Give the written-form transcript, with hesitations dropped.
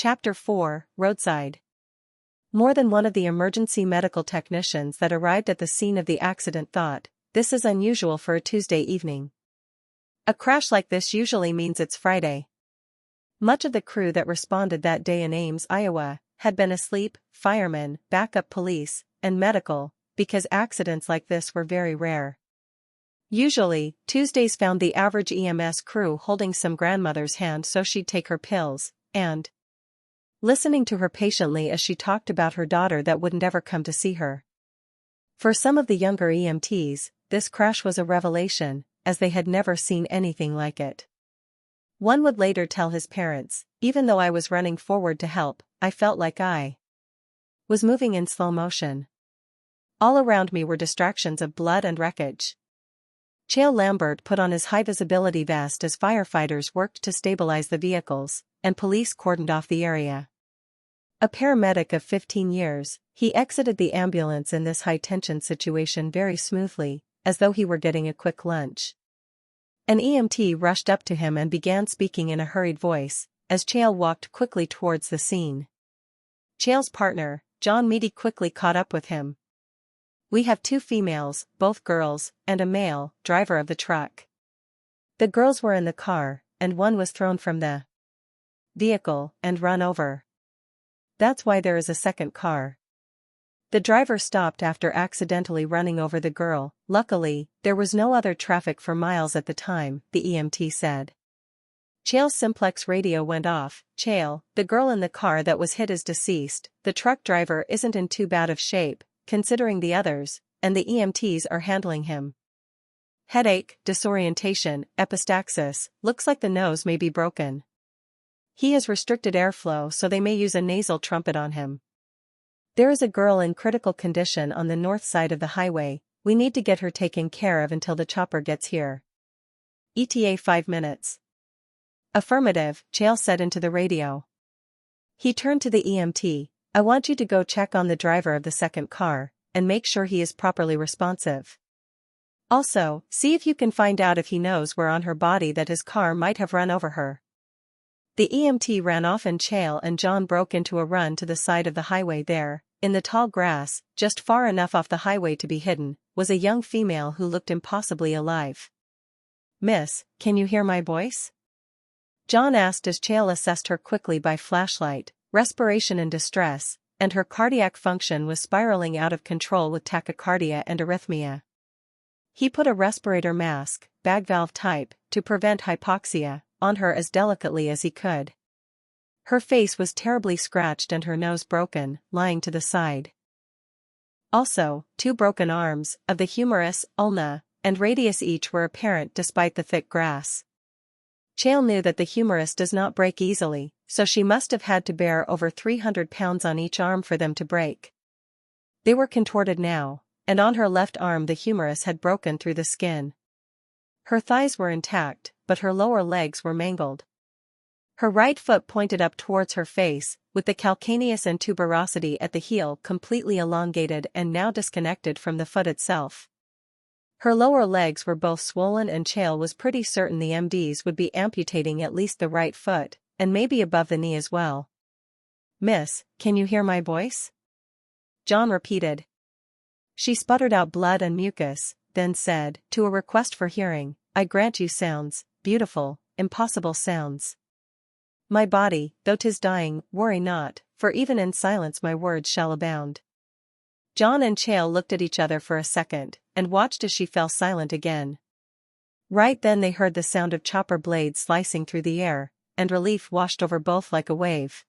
Chapter 4, Roadside. More than one of the emergency medical technicians that arrived at the scene of the accident thought, "This is unusual for a Tuesday evening. A crash like this usually means it's Friday." Much of the crew that responded that day in Ames, Iowa, had been asleep, firemen, backup police, and medical, because accidents like this were very rare. Usually, Tuesdays found the average EMS crew holding some grandmother's hand so she'd take her pills, and listening to her patiently as she talked about her daughter that wouldn't ever come to see her. For some of the younger EMTs, this crash was a revelation, as they had never seen anything like it. One would later tell his parents, "Even though I was running forward to help, I felt like I was moving in slow motion. All around me were distractions of blood and wreckage." Chael Lambert put on his high-visibility vest as firefighters worked to stabilize the vehicles, and police cordoned off the area. A paramedic of 15 years, he exited the ambulance in this high-tension situation very smoothly, as though he were getting a quick lunch. An EMT rushed up to him and began speaking in a hurried voice, as Chael walked quickly towards the scene. Chael's partner, John Meady, quickly caught up with him. "We have 2 females, both girls, and a male, driver of the truck. The girls were in the car, and one was thrown from the vehicle and run over. That's why there is a second car. The driver stopped after accidentally running over the girl. Luckily, there was no other traffic for miles at the time," the EMT said. Chael's simplex radio went off. "Chael, the girl in the car that was hit is deceased. The truck driver isn't in too bad of shape, considering the others, and the EMTs are handling him. Headache, disorientation, epistaxis, looks like the nose may be broken. He has restricted airflow, so they may use a nasal trumpet on him. There is a girl in critical condition on the north side of the highway. We need to get her taken care of until the chopper gets here. ETA 5 minutes. "Affirmative," Chael said into the radio. He turned to the EMT. "I want you to go check on the driver of the second car, and make sure he is properly responsive. Also, see if you can find out if he knows where on her body that his car might have run over her." The EMT ran off and Chael and John broke into a run to the side of the highway. There, in the tall grass, just far enough off the highway to be hidden, was a young female who looked impossibly alive. "Miss, can you hear my voice?" John asked as Chael assessed her quickly by flashlight. Respiration in distress, and her cardiac function was spiraling out of control with tachycardia and arrhythmia. He put a respirator mask, bag valve type, to prevent hypoxia, on her as delicately as he could. Her face was terribly scratched and her nose broken, lying to the side. Also, 2 broken arms, of the humerus, ulna, and radius each were apparent despite the thick grass. Chael knew that the humerus does not break easily, so she must have had to bear over 300 pounds on each arm for them to break. They were contorted now, and on her left arm the humerus had broken through the skin. Her thighs were intact, but her lower legs were mangled. Her right foot pointed up towards her face, with the calcaneus and tuberosity at the heel completely elongated and now disconnected from the foot itself. Her lower legs were both swollen and Chael was pretty certain the MDs would be amputating at least the right foot, and maybe above the knee as well. "Miss, can you hear my voice?" John repeated. She sputtered out blood and mucus, then said, "To a request for hearing, I grant you sounds, beautiful, impossible sounds. My body, though 'tis dying, worry not, for even in silence my words shall abound." John and Chael looked at each other for a second, and watched as she fell silent again. Right then they heard the sound of chopper blades slicing through the air, and relief washed over both like a wave.